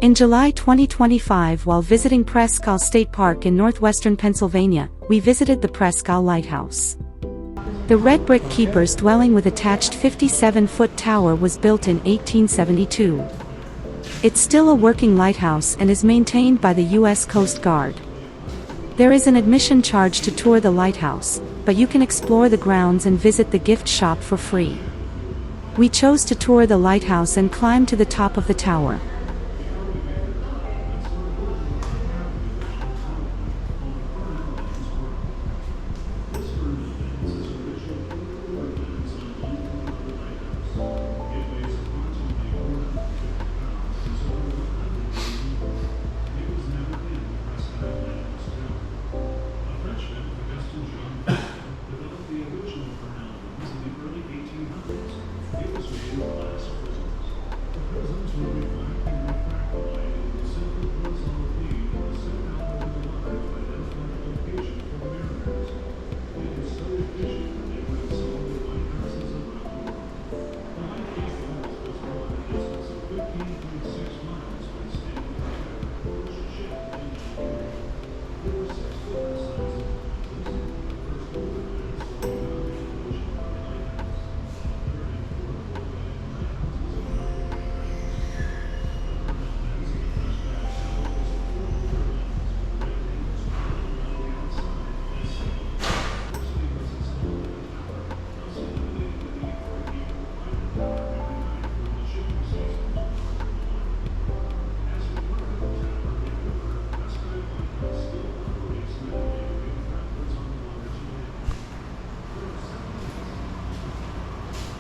In July 2025, while visiting Presque Isle State Park in northwestern Pennsylvania, we visited the Presque Isle Lighthouse. The red brick keeper's dwelling with attached 57-foot tower was built in 1872. It's still a working lighthouse and is maintained by the U.S. Coast Guard. There is an admission charge to tour the lighthouse, but you can explore the grounds and visit the gift shop for free. We chose to tour the lighthouse and climb to the top of the tower.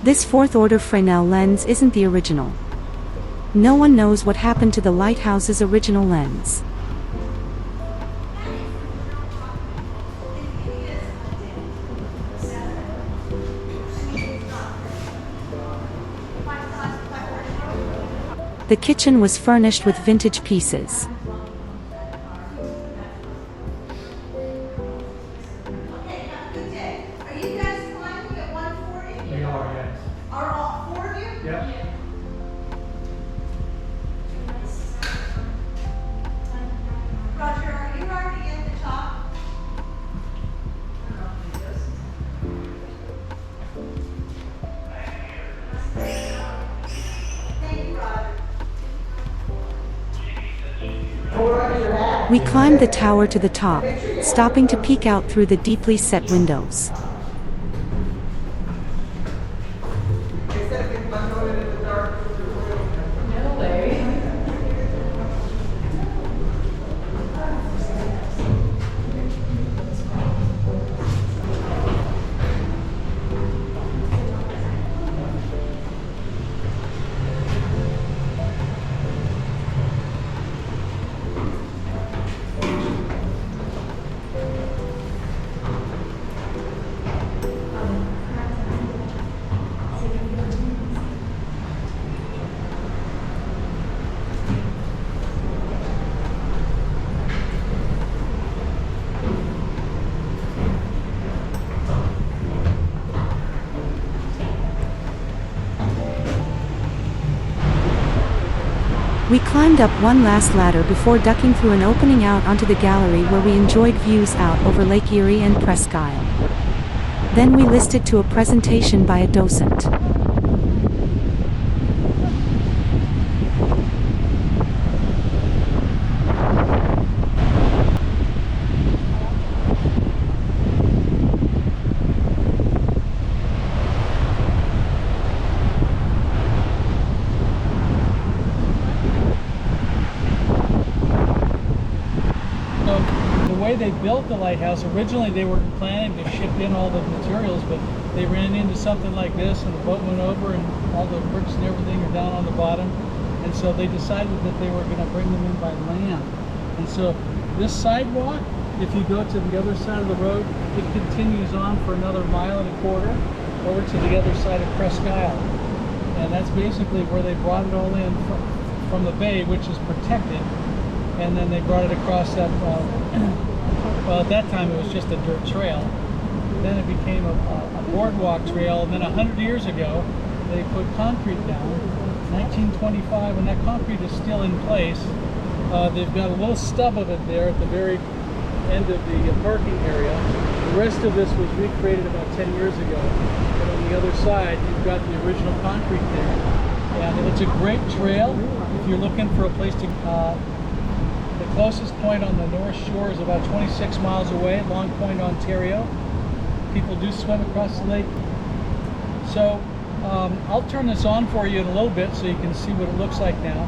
This fourth-order Fresnel lens isn't the original. No one knows what happened to the lighthouse's original lens. The kitchen was furnished with vintage pieces. We climbed the tower to the top, stopping to peek out through the deeply set windows. We climbed up one last ladder before ducking through an opening out onto the gallery where we enjoyed views out over Lake Erie and Presque Isle. Then we listened to a presentation by a docent. They built the lighthouse. Originally they were planning to ship in all the materials, but they ran into something like this and the boat went over and all the bricks and everything are down on the bottom, and so they decided that they were going to bring them in by land. And so this sidewalk, if you go to the other side of the road, it continues on for another 1.25 miles over to the other side of Presque Isle, and that's basically where they brought it all in from the bay, which is protected, and then they brought it across that well, at that time it was just a dirt trail. Then it became a boardwalk trail, and then 100 years ago they put concrete down. 1925, and that concrete is still in place. They've got a little stub of it there at the very end of the parking area. The rest of this was recreated about 10 years ago. And on the other side, you've got the original concrete there. And it's a great trail if you're looking for a place to... the closest point on the North Shore is about 26 miles away, Long Point, Ontario. People do swim across the lake. So I'll turn this on for you in a little bit so you can see what it looks like now.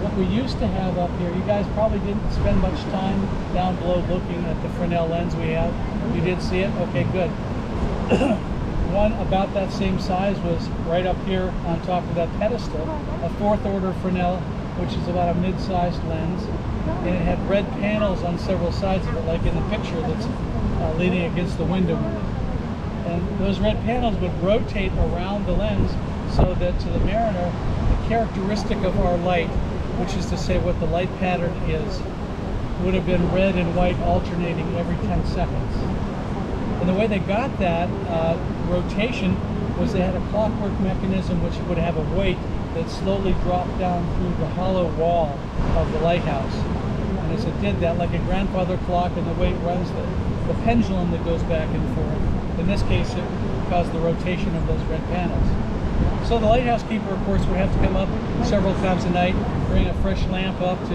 What we used to have up here, you guys probably didn't spend much time down below looking at the Fresnel lens we have. You did see it? Okay, good. One about that same size was right up here on top of that pedestal, a 4th order Fresnel, which is about a mid-sized lens. And it had red panels on several sides of it, like in the picture that's leaning against the window. And those red panels would rotate around the lens so that to the mariner, the characteristic of our light, which is to say what the light pattern is, would have been red and white alternating every 10 seconds. And the way they got that rotation was they had a clockwork mechanism which would have a weight that slowly dropped down through the hollow wall of the lighthouse. And as it did that, like a grandfather clock, and the weight runs the pendulum that goes back and forth. In this case, it caused the rotation of those red panels. So the lighthouse keeper, of course, would have to come up several times a night, bring a fresh lamp up to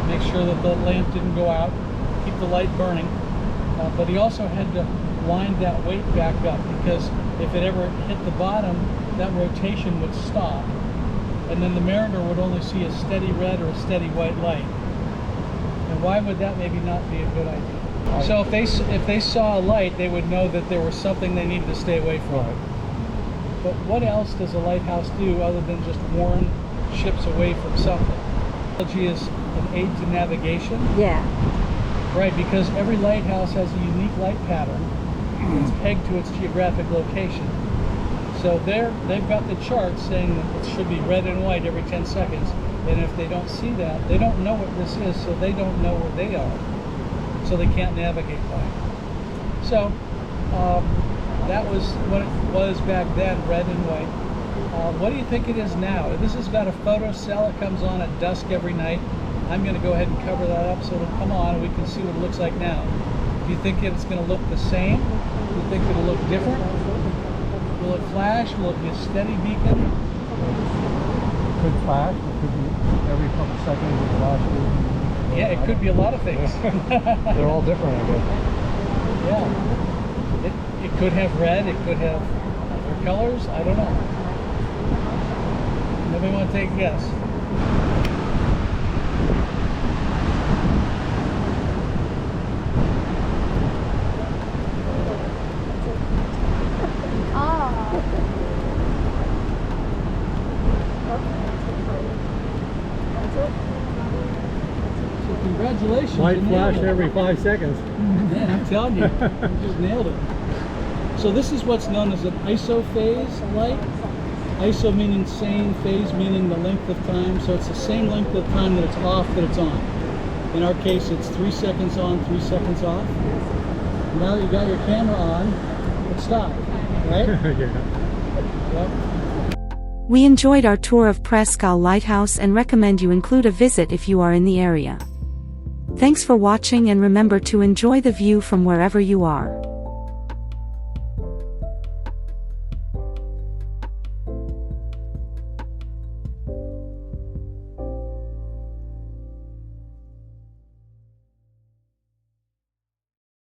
make sure that the lamp didn't go out, keep the light burning. But he also had to wind that weight back up, because if it ever hit the bottom, that rotation would stop. And then the mariner would only see a steady red or a steady white light. And why would that maybe not be a good idea? So if they saw a light, they would know that there was something they needed to stay away from. But what else does a lighthouse do other than just warn ships away from something? Technology is an aid to navigation. Yeah. Right, because every lighthouse has a unique light pattern. It's pegged to its geographic location. So they've got the chart saying that it should be red and white every 10 seconds. And if they don't see that, they don't know what this is, so they don't know where they are. So they can't navigate by it. So that was what it was back then, red and white. What do you think it is now? This has got a photo cell. It comes on at dusk every night. I'm going to go ahead and cover that up so it'll come on and we can see what it looks like now. Do you think it's going to look the same? Do you think it'll look different? Will it flash? Will it be a steady beacon? It could flash. It could be every couple seconds it flashes. Yeah, it could be a lot of things. They're all different, I guess. Yeah. It could have red. It could have other colors. I don't know. Nobody want to take a guess? Congratulations. Might flash every 5 seconds. Man, I'm telling you, you just nailed it. So this is what's known as an isophase light. Iso meaning same, phase meaning the length of time. So it's the same length of time that it's off that it's on. In our case, it's 3 seconds on, 3 seconds off. Now that you got your camera on, it stopped, right? Yeah. Yep. We enjoyed our tour of Presque Isle Lighthouse and recommend you include a visit if you are in the area. Thanks for watching, and remember to enjoy the view from wherever you are.